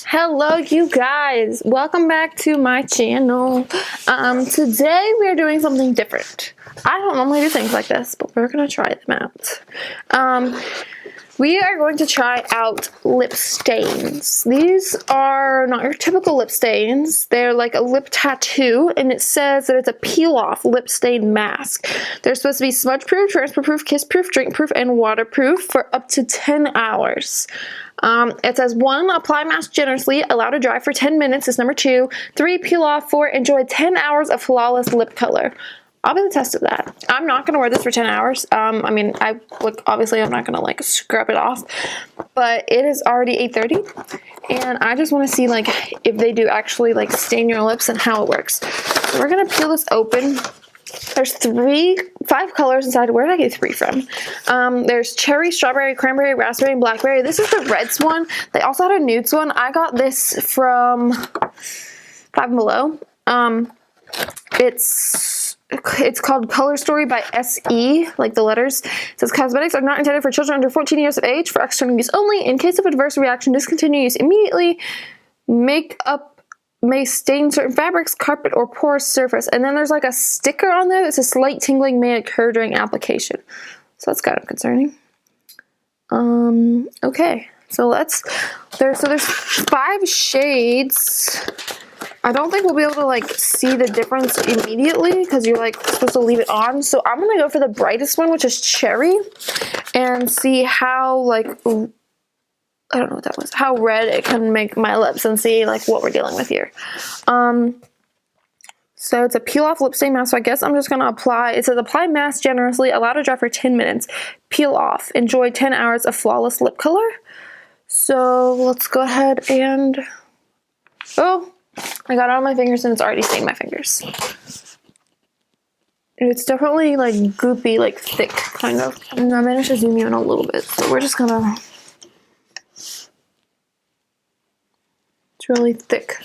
Hello you guys, welcome back to my channel. Today we are doing something different. I don't normally do things like this, but we're gonna try them out. We are going to try out lip stains. These are not your typical lip stains. They're like a lip tattoo, and it says that it's a peel-off lip stain mask. They're supposed to be smudge-proof, transfer-proof, kiss-proof, drink-proof, and waterproof for up to 10 hours. It says 1, apply mask generously, allow to dry for 10 minutes is number 2. 3, peel off. 4, enjoy 10 hours of flawless lip color. I'll be the test of that. I'm not going to wear this for 10 hours. I mean, obviously I'm not going to like scrub it off, but it is already 8:30 and I just want to see like if they do actually like stain your lips and how it works. So we're going to peel this open. There's 5 colors inside. Where did I get 3 from? There's cherry, strawberry, cranberry, raspberry, and blackberry. This is the reds one. They also had a nudes one. I got this from Five Below. It's called Color Story by SE, like the letters. It says cosmetics are not intended for children under 14 years of age, for external use only. In case of adverse reaction, discontinue use immediately. Makeup may stain certain fabrics, carpet, or porous surface. And then there's like a sticker on there that says slight tingling may occur during application. So that's kind of concerning. Okay. So there's 5 shades. I don't think we'll be able to like see the difference immediately because you're like supposed to leave it on. So I'm gonna go for the brightest one, which is cherry, and see how like, I don't know what that was, how red it can make my lips, and see like what we're dealing with here. So it's a peel off lip stain mask. So I guess I'm just gonna apply. It says apply mask generously, allow to dry for 10 minutes, peel off, enjoy 10 hours of flawless lip color. So let's go ahead and, oh, I got it on my fingers and it's already stained my fingers. It's definitely like goopy, like thick kind of. And I managed to zoom you in a little bit. So we're just gonna, it's really thick.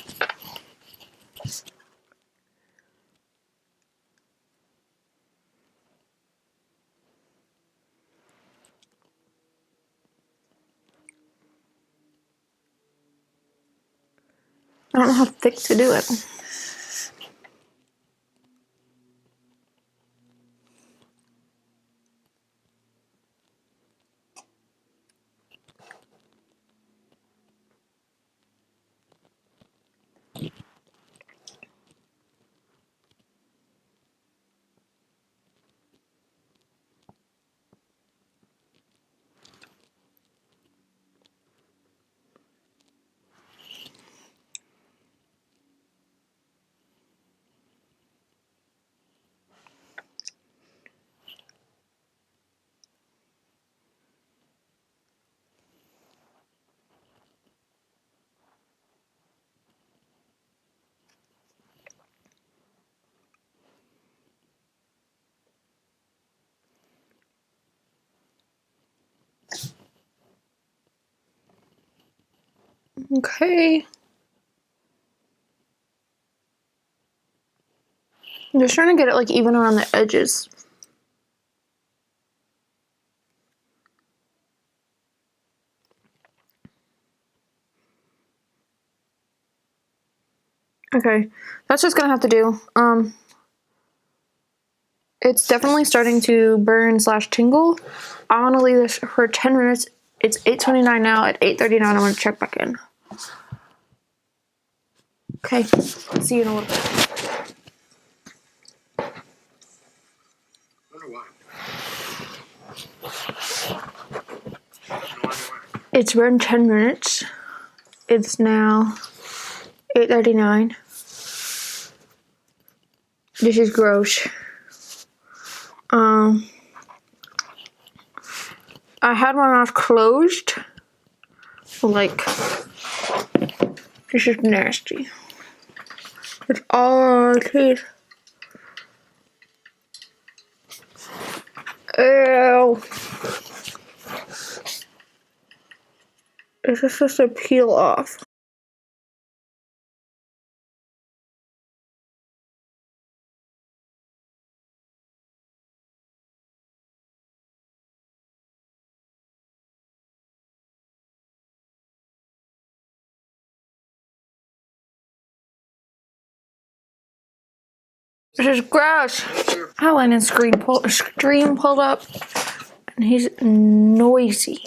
I don't know how thick to do it. Okay. I'm just trying to get it like even around the edges. Okay, that's just gonna have to do. It's definitely starting to burn / tingle. I want to leave this for 10 minutes. It's 8:29 now. At 8:39, I'm gonna check back in. Okay, see you in a little bit. It's been 10 minutes. It's now 8:39. This is gross. I had my mouth closed. Like, this is nasty. It's all teeth. Ew. This is just a peel off. This is gross. Highlighting screen pulled up, and he's noisy.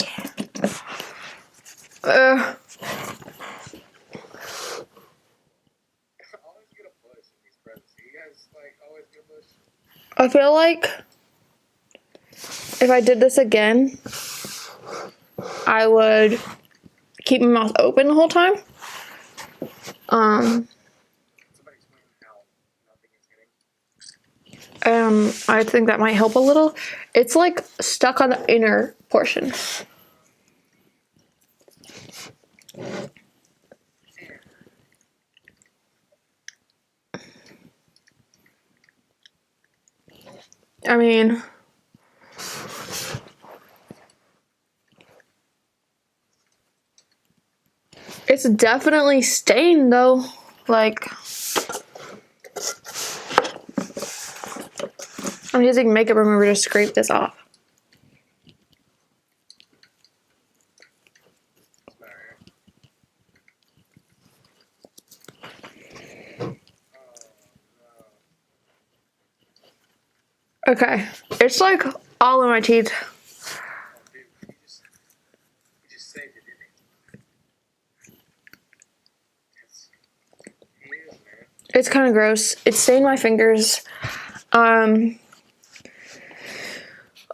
I feel like if I did this again, I would keep my mouth open the whole time. I think that might help a little. It's like stuck on the inner portion. I mean, it's definitely stained though. Like, I'm using makeup remover to scrape this off. Okay, it's like all in my teeth. It's kind of gross. It stained my fingers.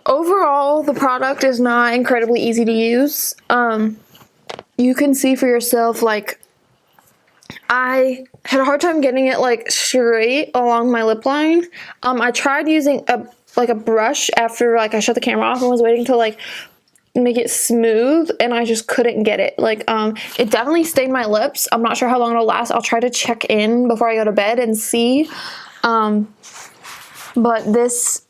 Overall, the product is not incredibly easy to use. You can see for yourself, like, I had a hard time getting it like straight along my lip line. I tried using a brush after like I shut the camera off and was waiting to like make it smooth, and I just couldn't get it. Like, it definitely stained my lips. I'm not sure how long it'll last. I'll try to check in before I go to bed and see. But this,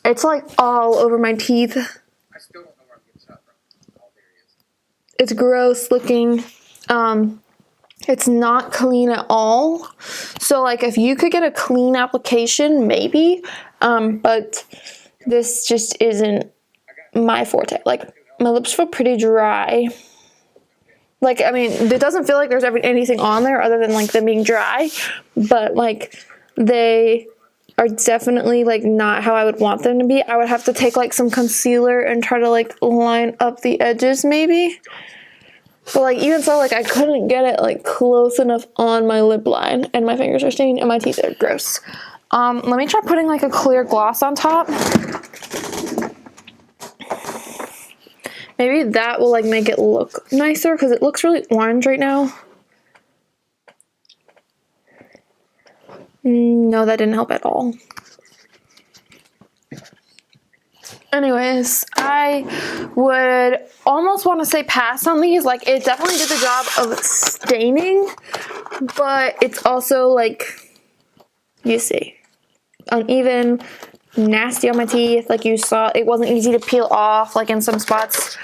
it's like all over my teeth. I still don't know where I'm getting shot from. Oh, there it is. It's gross looking. It's not clean at all. So like if you could get a clean application, maybe. But this just isn't my forte. Like, my lips feel pretty dry. Like, I mean, it doesn't feel like there's anything on there other than like them being dry, but like they are definitely like not how I would want them to be. I would have to take like some concealer and try to like line up the edges maybe. But like even so, like I couldn't get it like close enough on my lip line, and my fingers are stained and my teeth are gross. Let me try putting like a clear gloss on top. Maybe that will like make it look nicer because it looks really orange right now. No, that didn't help at all. Anyways, I would almost want to say pass on these. Like, it definitely did the job of staining, but it's also like, you see, uneven, nasty on my teeth. Like you saw, it wasn't easy to peel off like in some spots.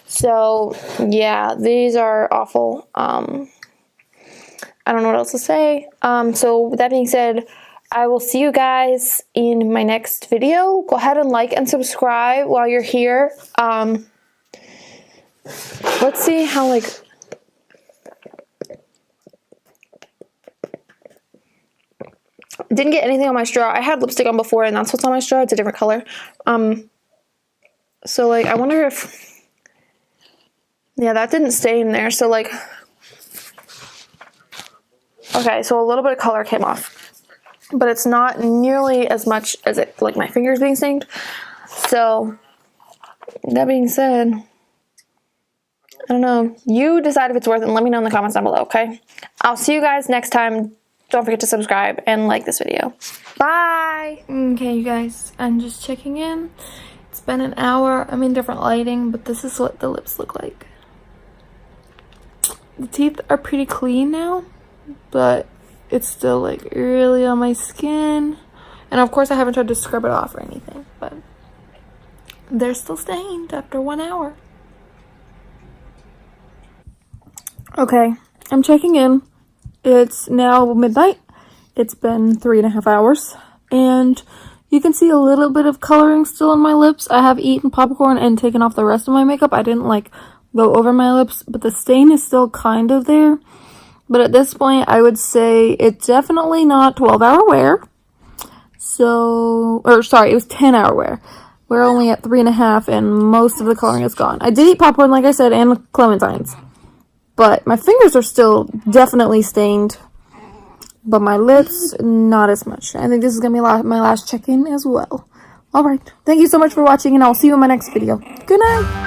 So yeah, these are awful. I don't know what else to say. So with that being said, I will see you guys in my next video. Go ahead and like and subscribe while you're here. Let's see how like didn't get anything on my straw. I had lipstick on before, and that's what's on my straw. It's a different color. So like I wonder if, yeah, that didn't stay in there. So like, okay, so a little bit of color came off, but it's not nearly as much as it like my fingers being stained. So that being said, I don't know. You decide if it's worth it and let me know in the comments down below, okay? I'll see you guys next time. Don't forget to subscribe and like this video. Bye! Okay, you guys, I'm just checking in. It's been an hour. I'm in different lighting, but this is what the lips look like. The teeth are pretty clean now, but it's still like really on my skin. And of course I haven't tried to scrub it off or anything, but they're still stained after 1 hour. Okay, I'm checking in. It's now midnight. It's been 3.5 hours, and you can see a little bit of coloring still on my lips. I have eaten popcorn and taken off the rest of my makeup. I didn't like go over my lips, but the stain is still kind of there. But at this point, I would say it's definitely not 12-hour wear. So, or sorry, it was 10-hour wear. We're only at 3.5, and most of the coloring is gone. I did eat popcorn, like I said, and clementines. But my fingers are still definitely stained. But my lips, not as much. I think this is going to be my last check-in as well. Alright, thank you so much for watching, and I'll see you in my next video. Good night!